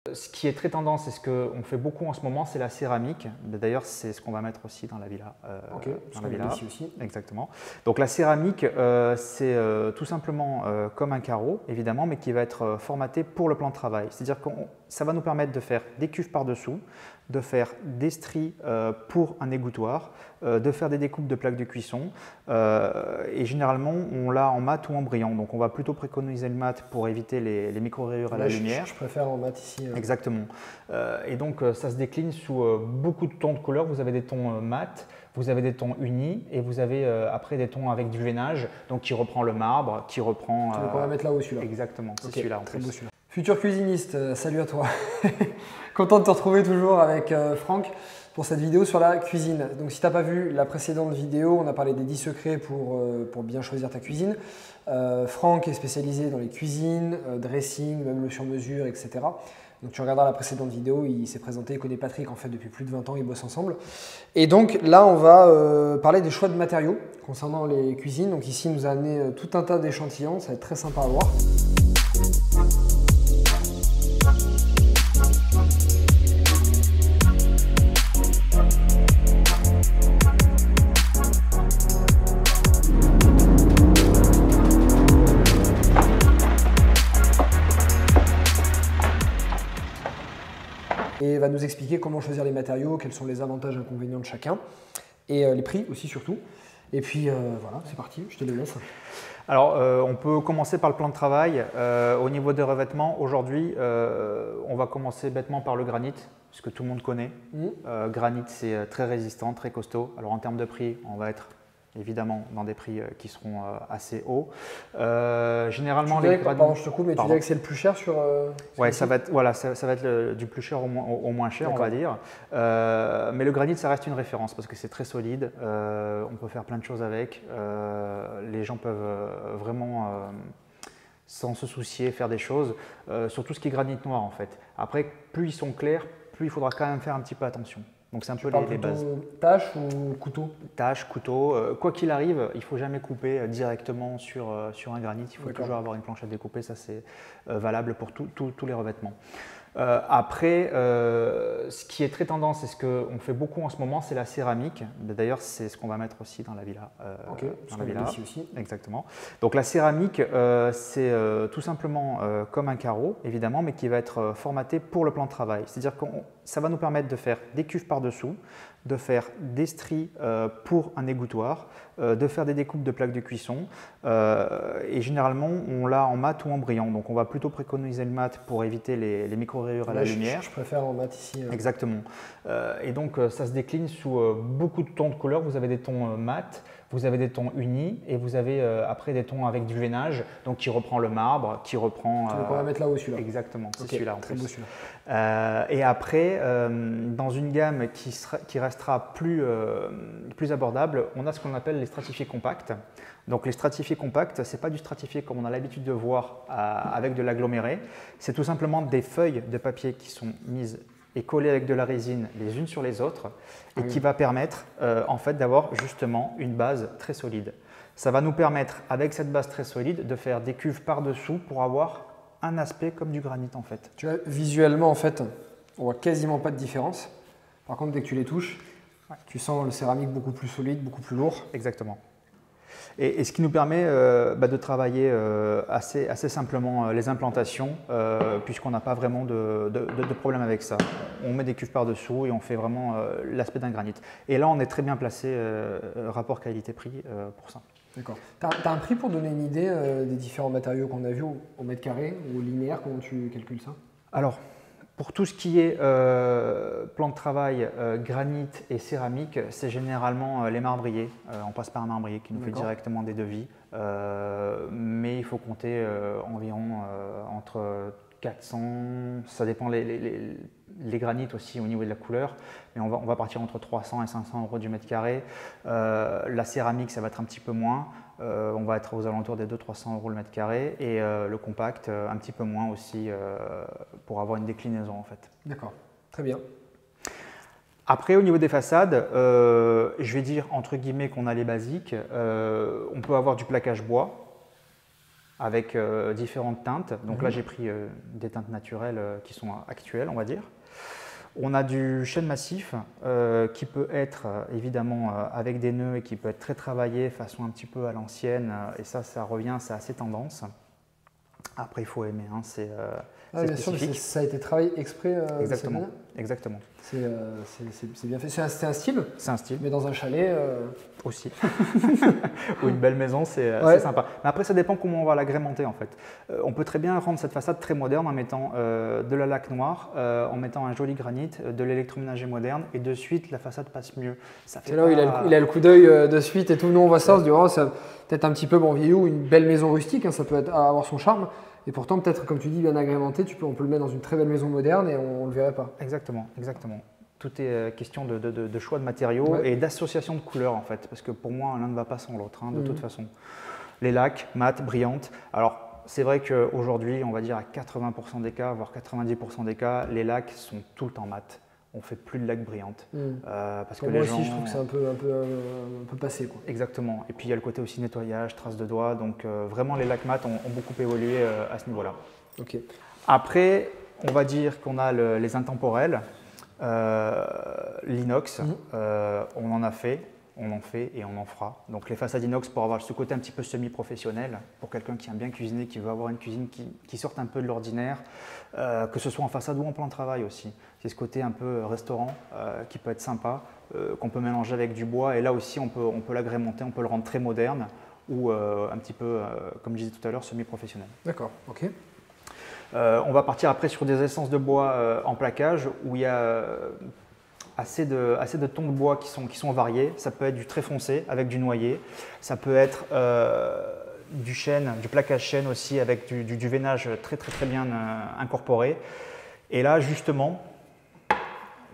Ce qui est très tendance et ce qu'on fait beaucoup en ce moment, c'est la céramique. D'ailleurs, c'est ce qu'on va mettre aussi dans la villa. Dans la villa ici aussi. Exactement. Donc la céramique, c'est tout simplement comme un carreau, évidemment, mais qui va être formaté pour le plan de travail. C'est-à-dire que ça va nous permettre de faire des cuves par-dessous, de faire des stries pour un égouttoir, de faire des découpes de plaques de cuisson. Et généralement, on l'a en mat ou en brillant. Donc on va plutôt préconiser le mat pour éviter les micro-rayures à la lumière. Je préfère en mat ici. Exactement. Et donc ça se décline sous beaucoup de tons de couleurs. Vous avez des tons mat, vous avez des tons unis et vous avez après des tons avec du veinage, donc qui reprend le marbre, qui reprend… Donc on va mettre là-haut celui-là. Exactement, c'est okay, celui-là en très plus. Beau celui-là. Futur cuisiniste, salut à toi. Content de te retrouver toujours avec Franck pour cette vidéo sur la cuisine. Donc si tu n'as pas vu la précédente vidéo, on a parlé des 10 secrets pour bien choisir ta cuisine. Franck est spécialisé dans les cuisines, dressing, même le sur-mesure, etc. Donc tu regarderas la précédente vidéo, il s'est présenté, il connaît Patrick en fait depuis plus de 20 ans, ils bossent ensemble. Et donc là on va parler des choix de matériaux concernant les cuisines. Donc ici il nous a amené tout un tas d'échantillons, ça va être très sympa à voir. Et va nous expliquer comment choisir les matériaux, quels sont les avantages et inconvénients de chacun, et les prix aussi surtout. Et puis voilà, c'est parti, je te le laisse. Alors, on peut commencer par le plan de travail. Au niveau des revêtements, aujourd'hui, on va commencer bêtement par le granit, ce que tout le monde connaît. Granit, c'est très résistant, très costaud. Alors, en termes de prix, on va être évidemment dans des prix qui seront assez hauts. Généralement, pardon, je te coupe, mais tu dirais que c'est le plus cher sur… Oui, ça va être du plus cher au moins cher, on va dire. Mais le granit, ça reste une référence parce que c'est très solide. On peut faire plein de choses avec. Les gens peuvent vraiment, sans se soucier, faire des choses. Surtout ce qui est granit noir, en fait. Après, plus ils sont clairs, plus il faudra quand même faire un petit peu attention. Donc c'est un peu les bases. Tâche ou couteau? Tâche, couteau. Quoi qu'il arrive, il ne faut jamais couper directement sur un granit. Il faut toujours avoir une planchette découpée. Ça, c'est valable pour tous les revêtements. Après, ce qui est très tendance et ce qu'on fait beaucoup en ce moment, c'est la céramique. D'ailleurs, c'est ce qu'on va mettre aussi dans la villa. Dans la villa ici aussi. Exactement. Donc la céramique, c'est tout simplement comme un carreau, évidemment, mais qui va être formaté pour le plan de travail. C'est-à-dire que ça va nous permettre de faire des cuves par-dessous, de faire des stries pour un égouttoir, de faire des découpes de plaques de cuisson. Et généralement, on l'a en mat ou en brillant. Donc on va plutôt préconiser le mat pour éviter les micro-rayures à la lumière. Je préfère en mat ici. Exactement. Et donc ça se décline sous beaucoup de tons de couleurs. Vous avez des tons mat, vous avez des tons unis et vous avez après des tons avec du veinage, donc qui reprend le marbre, qui reprend… Donc on va mettre là-haut celui-là. Exactement, c'est celui-là en très plus. Beau celui-là. Et après, dans une gamme qui restera plus abordable, on a ce qu'on appelle les stratifiés compacts. Donc les stratifiés compacts, ce n'est pas du stratifié comme on a l'habitude de voir avec de l'aggloméré. C'est tout simplement des feuilles de papier qui sont mises et collées avec de la résine les unes sur les autres et qui va permettre en fait d'avoir justement une base très solide. Ça va nous permettre, avec cette base très solide, de faire des cuves par-dessous pour avoir un aspect comme du granit en fait. Tu vois, visuellement en fait, on voit quasiment pas de différence. Par contre, dès que tu les touches, tu sens le céramique beaucoup plus solide, beaucoup plus lourd. Exactement. Et ce qui nous permet de travailler assez simplement les implantations, puisqu'on n'a pas vraiment de problème avec ça. On met des cuves par-dessous et on fait vraiment l'aspect d'un granit. Et là, on est très bien placé, rapport qualité-prix, pour ça. D'accord. Tu as un prix pour donner une idée des différents matériaux qu'on a vus au mètre carré ou au linéaire? Comment tu calcules ça? Alors, pour tout ce qui est plan de travail, granit et céramique, c'est généralement les marbriers. On passe par un marbrier qui nous fait directement des devis. Mais il faut compter environ entre 400, ça dépend les granites aussi au niveau de la couleur, mais on va partir entre 300 et 500 € du mètre carré. La céramique, ça va être un petit peu moins. On va être aux alentours des 200-300 € le mètre carré et le compact un petit peu moins aussi pour avoir une déclinaison en fait. D'accord, très bien. Après au niveau des façades, je vais dire entre guillemets qu'on a les basiques. On peut avoir du plaquage bois. avec différentes teintes. Donc là, j'ai pris des teintes naturelles qui sont actuelles, on va dire. On a du chêne massif qui peut être évidemment avec des nœuds et qui peut être très travaillé, façon un petit peu à l'ancienne. Et ça revient, c'est assez tendance. Après, il faut aimer, hein, c'est bien sûr, ça a été travaillé exprès. Exactement. Exactement. C'est bien fait. C'est un style. C'est un style. Mais dans un chalet. Aussi. Ou une belle maison, c'est sympa. Mais après, ça dépend comment on va l'agrémenter en fait. On peut très bien rendre cette façade très moderne en mettant de la laque noire, en mettant un joli granit, de l'électroménager moderne, et de suite, la façade passe mieux. C'est là où il a le coup d'œil de suite et tout. Nous, on voit ça, on se dit, oh, c'est peut-être un petit peu bon vieillot, une belle maison rustique, hein, ça peut avoir son charme. Et pourtant, peut-être, comme tu dis, bien agrémenté, on peut le mettre dans une très belle maison moderne et on ne le verrait pas. Exactement, exactement. Tout est question de choix de matériaux et d'association de couleurs en fait, parce que pour moi, l'un ne va pas sans l'autre, hein, de toute façon. Les laques, mates, brillantes. Alors, c'est vrai qu'aujourd'hui, on va dire à 80% des cas, voire 90% des cas, les laques sont tout le temps mates. On ne fait plus de laques brillantes. Parce que moi les aussi, gens... je trouve que c'est un peu passé, quoi. Exactement. Et puis, il y a le côté aussi nettoyage, traces de doigts. Donc, vraiment, les laques mates ont beaucoup évolué à ce niveau-là. Okay. Après, on va dire qu'on a les intemporels. L'inox, on en a fait, on en fait et on en fera. Donc les façades inox pour avoir ce côté un petit peu semi-professionnel, pour quelqu'un qui aime bien cuisiner, qui veut avoir une cuisine qui sorte un peu de l'ordinaire, que ce soit en façade ou en plan de travail aussi. C'est ce côté un peu restaurant qui peut être sympa, qu'on peut mélanger avec du bois, et là aussi on peut l'agrémenter, on peut le rendre très moderne ou un petit peu, comme je disais tout à l'heure, semi-professionnel. D'accord, ok. On va partir après sur des essences de bois en plaquage où il y a assez de tons de bois qui sont variés. Ça peut être du très foncé avec du noyer, ça peut être du chêne, du plaquage chêne aussi avec du veinage très bien incorporé. Et là justement,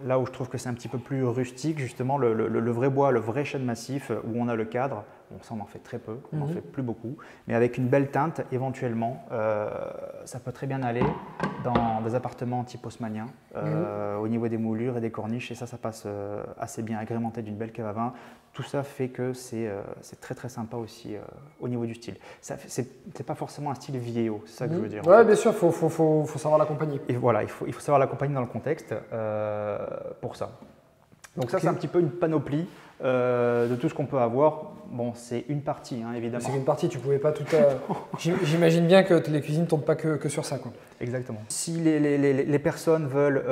là où je trouve que c'est un petit peu plus rustique, justement le vrai bois, le vrai chêne massif où on a le cadre. Bon, ça on en fait très peu, on n'en fait plus beaucoup, mais avec une belle teinte éventuellement, ça peut très bien aller dans des appartements type haussmannien, au niveau des moulures et des corniches, et ça passe assez bien, agrémenté d'une belle cave à vin. Tout ça fait que c'est très sympa aussi au niveau du style. C'est pas forcément un style vieillot, c'est ça que je veux dire. Oui, bien sûr, il faut savoir l'accompagner. Et voilà, il faut savoir l'accompagner dans le contexte pour ça. Donc ça, c'est un petit peu une panoplie de tout ce qu'on peut avoir. Bon, c'est une partie, hein, évidemment. C'est une partie, tu pouvais pas tout... J'imagine bien que les cuisines ne tombent pas que sur ça, quoi. Exactement. Si les personnes veulent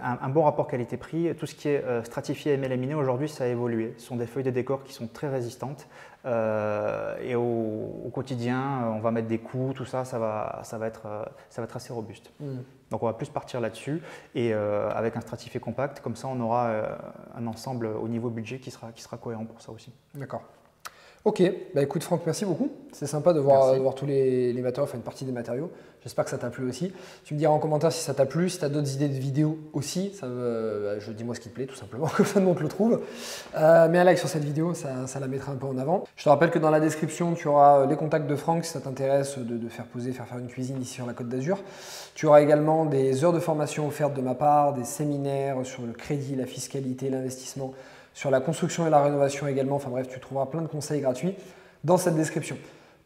un bon rapport qualité-prix, tout ce qui est stratifié et mélaminé, aujourd'hui, ça a évolué. Ce sont des feuilles de décor qui sont très résistantes. Et au quotidien, on va mettre des coups, tout ça, ça va être assez robuste. Donc on va plus partir là-dessus et avec un stratifié compact, comme ça on aura un ensemble au niveau budget qui sera cohérent pour ça aussi. D'accord. Ok, bah écoute Franck, merci beaucoup. C'est sympa de voir tous les matériaux, enfin une partie des matériaux. J'espère que ça t'a plu aussi. Tu me diras en commentaire si ça t'a plu, si tu as d'autres idées de vidéos aussi. Dis-moi ce qui te plaît tout simplement, comme ça nous on te le trouve. Mets un like sur cette vidéo, ça la mettra un peu en avant. Je te rappelle que dans la description, tu auras les contacts de Franck si ça t'intéresse de faire faire une cuisine ici sur la Côte d'Azur. Tu auras également des heures de formation offertes de ma part, des séminaires sur le crédit, la fiscalité, l'investissement, sur la construction et la rénovation également. Enfin bref, tu trouveras plein de conseils gratuits dans cette description.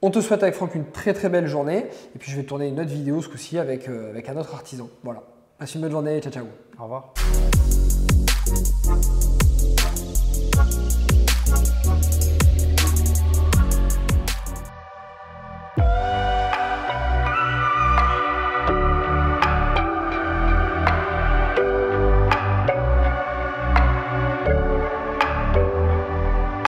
On te souhaite avec Franck une très belle journée. Et puis je vais tourner une autre vidéo ce coup-ci avec un autre artisan. Voilà. Passe une bonne journée. Ciao, ciao. Au revoir.